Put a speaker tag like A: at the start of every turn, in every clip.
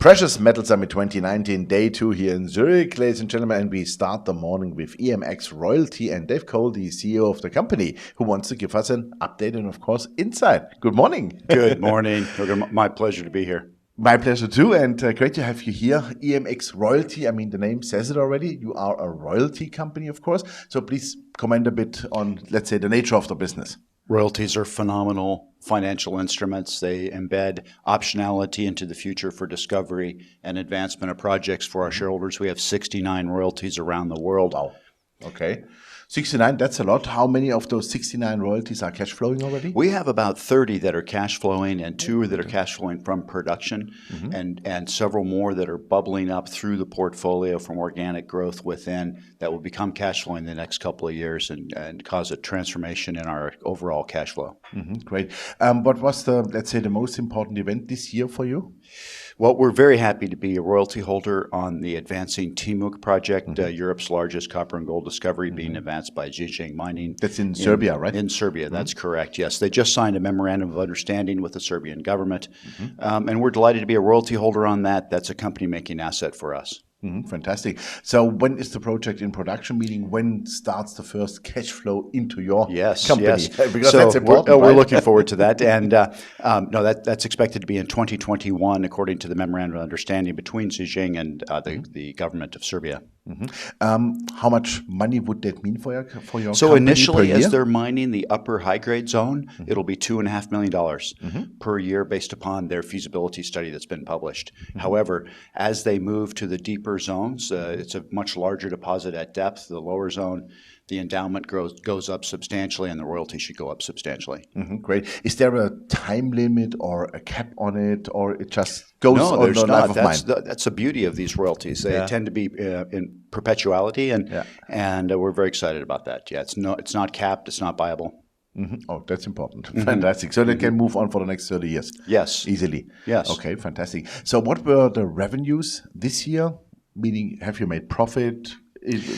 A: Precious Metal Summit 2019, day 2 here in Zurich, ladies and gentlemen, and we start the morning with EMX Royalty and Dave Cole, the CEO of the company, who wants to give us an update and, of course, insight. Good morning.
B: Good morning. My pleasure to be here.
A: My pleasure too, and great to have you here. EMX Royalty, I mean, the name says it already. You are a royalty company, of course. So please comment a bit on, let's say, the nature of the business.
B: Royalties are phenomenal financial instruments. They embed optionality into the future for discovery and advancement of projects for our shareholders. We have 69 royalties around the world.
A: Wow. Okay. 69, that's a lot. How many of those 69 royalties are cash flowing already?
B: We have about 30 that are cash flowing and 2 that are cash flowing from production and several more that are bubbling up through the portfolio from organic growth within that will become cash flowing in the next couple of years and cause a transformation in our overall cash flow.
A: Great. What was let's say, the most important event this year for you?
B: Well, we're very happy to be a royalty holder on the advancing Timok project, Europe's largest copper and gold discovery being advanced by Zhejiang Mining.
A: That's in Serbia, right?
B: In Serbia, that's correct, yes. They just signed a memorandum of understanding with the Serbian government, and we're delighted to be a royalty holder on that. That's a company-making asset for us.
A: Fantastic. So when is the project in production, meaning when starts the first cash flow into your company?
B: Yes.
A: Because that's important,
B: we're looking forward to that. And no, that's expected to be in 2021, according to the memorandum of understanding between Zhejiang and the government of Serbia.
A: How much money would that mean for your
B: So
A: company
B: initially,
A: per year?
B: as they're mining the upper high-grade zone, it'll be $2.5 million per year based upon their feasibility study that's been published. However, as they move to the deeper zones, it's a much larger deposit at depth. The lower zone, the endowment goes up substantially, and the royalty should go up substantially.
A: Great. Is there a time limit or a cap on it, or it just goes
B: No,
A: on
B: there's
A: the
B: not.
A: life of mine?
B: That's the beauty of these royalties. They tend to be in perpetuality, and we're very excited about that. Yeah, it's not capped. It's not viable.
A: Oh, that's important. Fantastic. So they can move on for the next 30 years?
B: Yes.
A: Easily?
B: Yes.
A: Okay, fantastic. So what were the revenues this year? Meaning, have you made profit?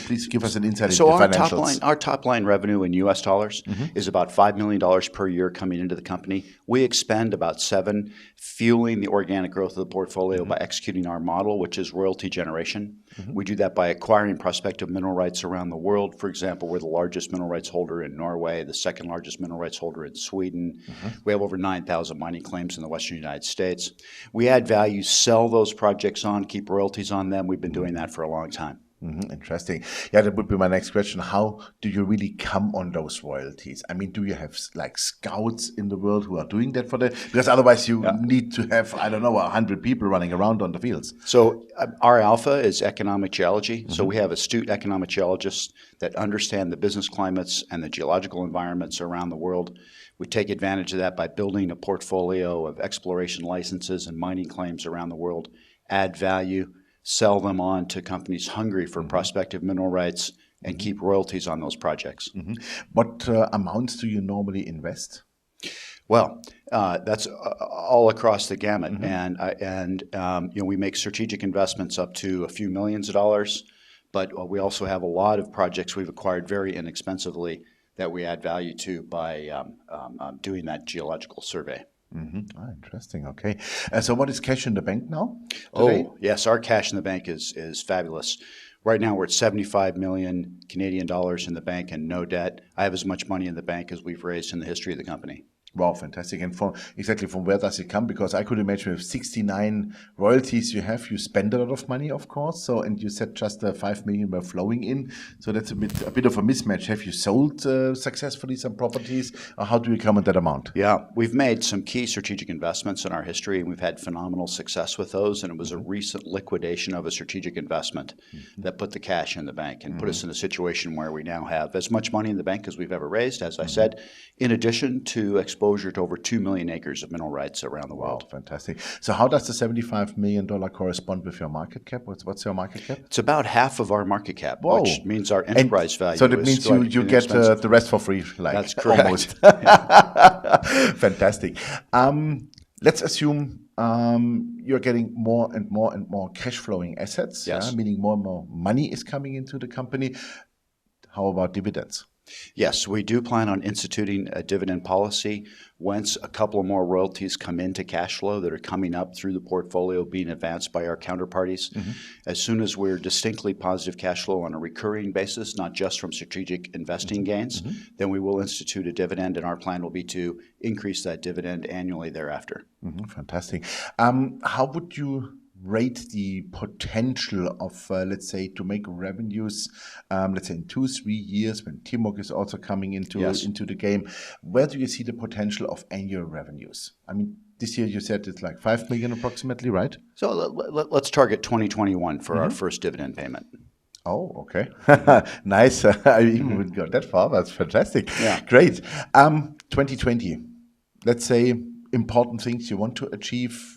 A: Please give us an insight into the financials.
B: Our top line revenue in U.S. dollars is about $5 million per year coming into the company. We expend about $7 million, fueling the organic growth of the portfolio by executing our model, which is royalty generation. We do that by acquiring prospective mineral rights around the world. For example, we're the largest mineral rights holder in Norway, the second largest mineral rights holder in Sweden. We have over 9,000 mining claims in the Western United States. We add value, sell those projects on, keep royalties on them. We've been doing that for a long time.
A: Interesting. Yeah, that would be my next question. How do you really come on those royalties? I mean, do you have like scouts in the world who are doing that for that? Because otherwise you need to have, I don't know, 100 people running around on the fields.
B: So our alpha is economic geology. So we have astute economic geologists that understand the business climates and the geological environments around the world. We take advantage of that by building a portfolio of exploration licenses and mining claims around the world, add value, sell them on to companies hungry for prospective mineral rights, and keep royalties on those projects.
A: What amounts do you normally invest?
B: Well, that's all across the gamut, and we make strategic investments up to a few millions of dollars, but we also have a lot of projects we've acquired very inexpensively that we add value to by doing that geological survey.
A: Interesting. Okay. So what is cash in the bank now today?
B: Oh, yes. Our cash in the bank is fabulous. Right now we're at 75 million Canadian dollars in the bank and no debt. I have as much money in the bank as we've raised in the history of the company.
A: Wow, fantastic. And exactly from where does it come? Because I could imagine with 69 royalties you spend a lot of money, of course. So, and you said just 5 million were flowing in. So that's a bit of a mismatch. Have you sold successfully some properties? Or how do you come at that amount?
B: Yeah, we've made some key strategic investments in our history, and we've had phenomenal success with those. And it was a recent liquidation of a strategic investment that put the cash in the bank and put us in a situation where we now have as much money in the bank as we've ever raised, as I said, in addition to exposure to over 2 million acres of mineral rights around the world.
A: Wow, fantastic. So how does the $75 million correspond with your market cap? What's your market cap?
B: It's about half of our market cap, which means our enterprise value
A: so that means you get the rest for free, like
B: that's correct.
A: Almost. Fantastic. Let's assume you're getting more and more and more cash flowing assets, meaning more and more money is coming into the company. How about dividends?
B: Yes, we do plan on instituting a dividend policy once a couple of more royalties come into cash flow that are coming up through the portfolio being advanced by our counterparties. As soon as we're distinctly positive cash flow on a recurring basis, not just from strategic investing gains, then we will institute a dividend, and our plan will be to increase that dividend annually thereafter.
A: Fantastic. How would you rate the potential of, let's say, to make revenues, let's say in 2-3 years when Timok is also coming into the game? Where do you see the potential of annual revenues? I mean, this year you said it's like 5 million approximately, right?
B: So let's target 2021 for our first dividend payment.
A: Oh, okay. Nice. I even wouldn't go that far. That's fantastic.
B: Yeah.
A: Great. 2020, let's say important things you want to achieve.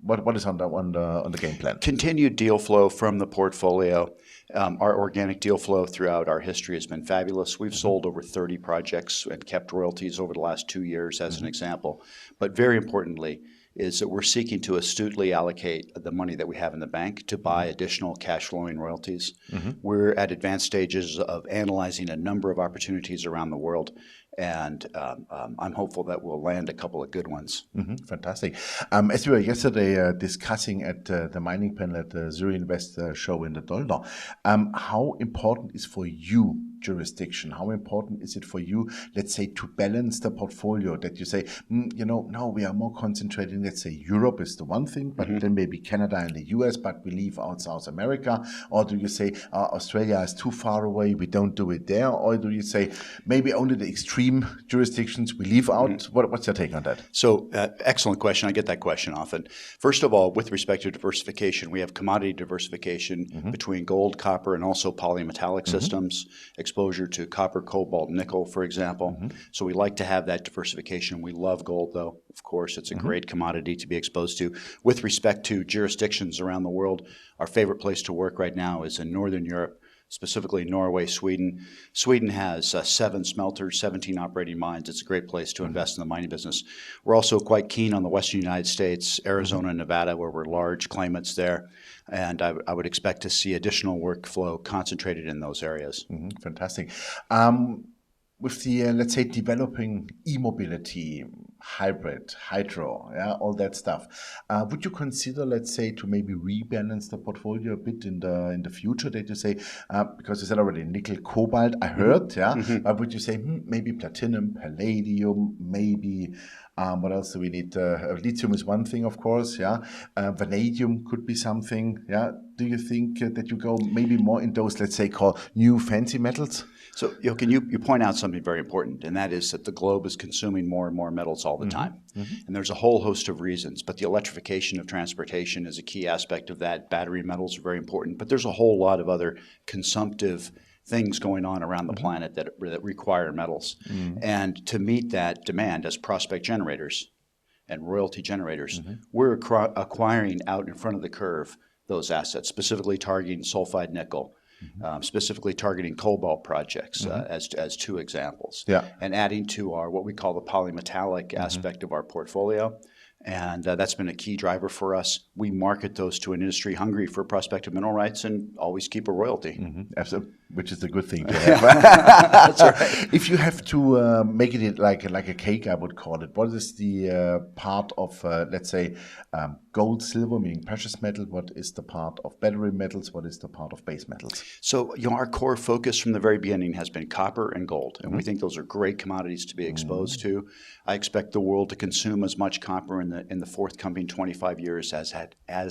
A: What is on the game plan?
B: Continued deal flow from the portfolio. Our organic deal flow throughout our history has been fabulous. We've sold over 30 projects and kept royalties over the last 2 years as an example. But very importantly is that we're seeking to astutely allocate the money that we have in the bank to buy additional cash flowing royalties. We're at advanced stages of analyzing a number of opportunities around the world. And I'm hopeful that we'll land a couple of good ones.
A: Fantastic. As we were yesterday discussing at the mining panel at the Zurich Invest show in the Dolder, how important is for you jurisdiction? How important is it for you, let's say, to balance the portfolio, that you say, no, we are more concentrating, let's say Europe is the one thing, but then maybe Canada and the US, but we leave out South America? Or do you say Australia is too far away, we don't do it there? Or do you say maybe only the extreme jurisdictions we leave out? What's your take on that?
B: So excellent question. I get that question often. First of all, with respect to diversification, we have commodity diversification between gold, copper, and also polymetallic systems, exposure to copper, cobalt, nickel, for example. So we like to have that diversification. We love gold, though. Of course, it's a great commodity to be exposed to. With respect to jurisdictions around the world, our favorite place to work right now is in Northern Europe, specifically Norway, Sweden. Sweden has 7 smelters, 17 operating mines. It's a great place to invest in the mining business. We're also quite keen on the Western United States, Arizona and Nevada, where we're large claimants there. And I would expect to see additional workflow concentrated in those areas.
A: Fantastic. With the, let's say, developing e-mobility, hybrid, hydro, all that stuff, would you consider, let's say, to maybe rebalance the portfolio a bit in the future? That you say, because you said already nickel, cobalt, I heard, but would you say maybe platinum, palladium, maybe what else do we need? Lithium is one thing, of course, vanadium could be something, Do you think that you go maybe more in those, let's say, called new fancy metals?
B: So, Jochen, you point out something very important, and that is that the globe is consuming more and more metals all the time. And there's a whole host of reasons, but the electrification of transportation is a key aspect of that. Battery metals are very important, but there's a whole lot of other consumptive things going on around the planet that require metals. And to meet that demand as prospect generators and royalty generators, we're acquiring out in front of the curve those assets, specifically targeting sulfide nickel, specifically targeting cobalt projects as 2 examples, and adding to our what we call the polymetallic aspect of our portfolio. And that's been a key driver for us. We market those to an industry hungry for prospective mineral rights and always keep a royalty.
A: Absolutely, which is a good thing to have. That's right. If you have to make it like a cake, I would call it, what is the part of, let's say, gold, silver, meaning precious metal? What is the part of battery metals? What is the part of base metals?
B: So, our core focus from the very beginning has been copper and gold, and we think those are great commodities to be exposed to. I expect the world to consume as much copper in the forthcoming 25 years as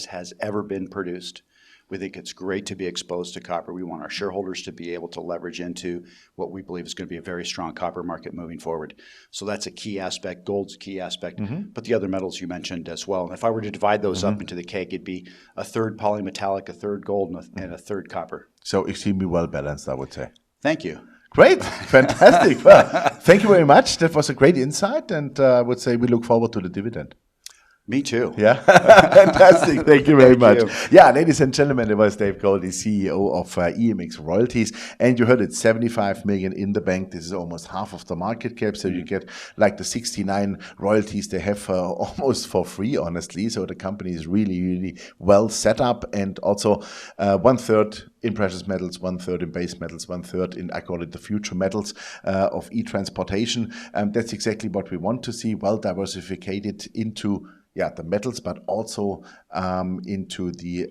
B: has ever been produced. We think it's great to be exposed to copper. We want our shareholders to be able to leverage into what we believe is going to be a very strong copper market moving forward. So that's a key aspect. Gold's a key aspect, but the other metals you mentioned as well. And if I were to divide those up into the cake, it'd be a third polymetallic, a third gold, and a third copper.
A: So extremely well balanced, I would say.
B: Thank you.
A: Great. Fantastic. Well, thank you very much. That was a great insight. And I would say we look forward to the dividend.
B: Me too.
A: Yeah. Fantastic. Thank you very much.
B: You.
A: Yeah, ladies and gentlemen, it was Dave Goldie, CEO of EMX Royalties. And you heard it, 75 million in the bank. This is almost half of the market cap. So you get like the 69 royalties they have almost for free, honestly. So the company is really, really well set up. And also 1/3 in precious metals, 1/3 in base metals, 1/3 in, I call it the future metals of e-transportation. That's exactly what we want to see, well diversified into the metals, but also into the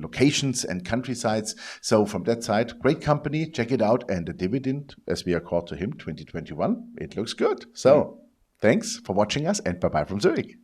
A: locations and countrysides. So from that side, great company, check it out. And the dividend, as we are called to him, 2021, it looks good. So thanks for watching us, and bye-bye from Zurich.